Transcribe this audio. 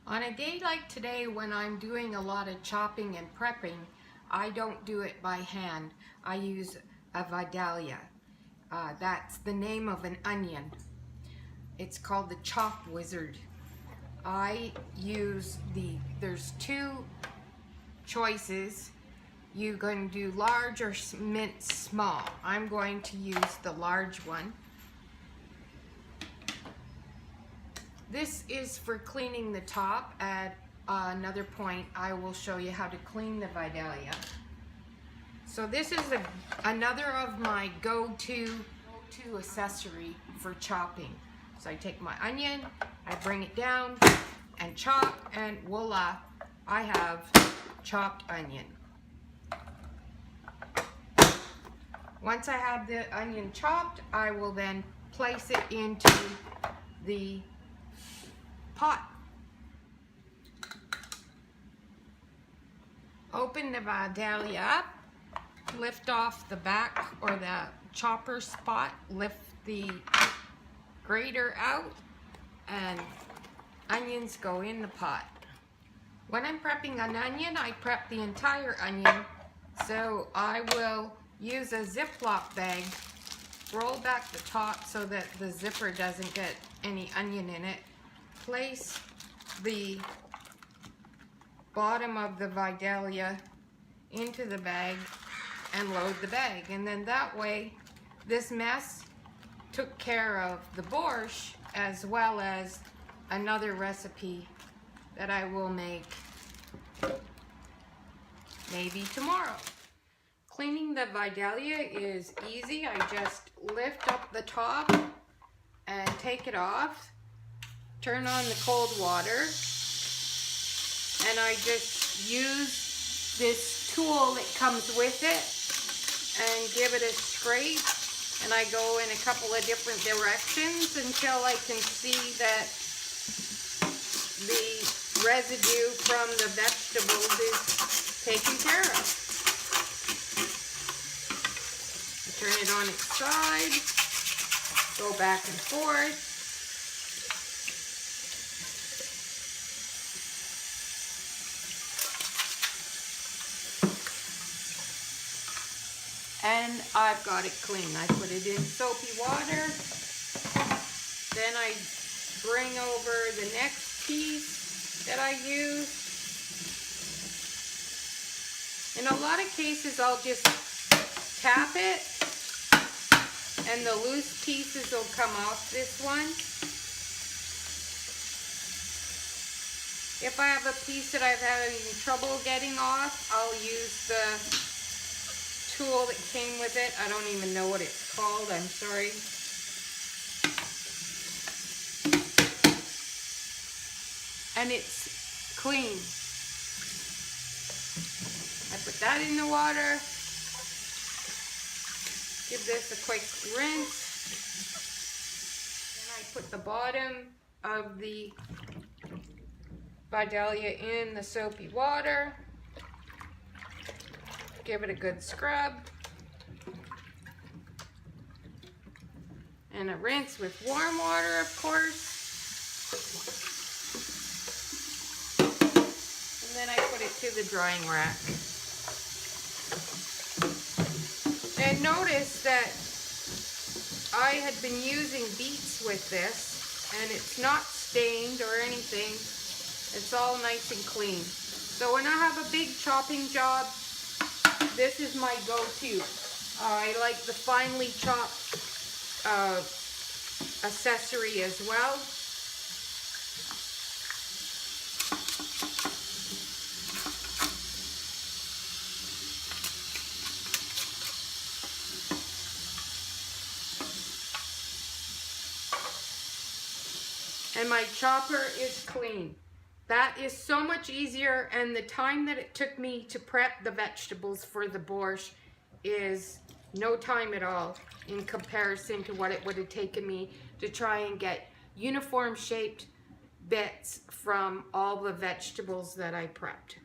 On a day like today when I'm doing a lot of chopping and prepping, I don't do it by hand. I use a Vidalia. That's the name of an onion. It's called the Chop Wizard. I use there's two choices. You can do large or mince small. I'm going to use the large one. This is for cleaning the top. At another point, I will show you how to clean the Vidalia. So this is another of my go-to accessory for chopping. So I take my onion, I bring it down and chop, and voila, I have chopped onion. Once I have the onion chopped, I will then place it into the pot. Open the Vidalia up, lift off the back or the chopper spot, lift the grater out, and onions go in the pot. When I'm prepping an onion, I prep the entire onion, so I will use a Ziploc bag, roll back the top so that the zipper doesn't get any onion in it, place the bottom of the Vidalia into the bag and load the bag. And then that way, this mess took care of the borscht as well as another recipe that I will make maybe tomorrow. Cleaning the Vidalia is easy. I just lift up the top and take it off. Turn on the cold water, and I just use this tool that comes with it and give it a scrape, and I go in a couple of different directions until I can see that the residue from the vegetables is taken care of. Turn it on its side, go back and forth. And I've got it clean. I put it in soapy water. Then I bring over the next piece that I use. In a lot of cases, I'll just tap it and the loose pieces will come off this one. If I have a piece that I've having trouble getting off, I'll use the tool that came with it. I don't even know what it's called, I'm sorry. And it's clean. I put that in the water. Give this a quick rinse. Then I put the bottom of the Vidalia in the soapy water. Give it a good scrub. And a rinse with warm water, of course. And then I put it to the drying rack. And notice that I had been using beets with this, and it's not stained or anything. It's all nice and clean. So when I have a big chopping job, this is my go-to. I like the finely chopped accessory as well. And my chopper is clean. That is so much easier, and the time that it took me to prep the vegetables for the borscht is no time at all in comparison to what it would have taken me to try and get uniform shaped bits from all the vegetables that I prepped.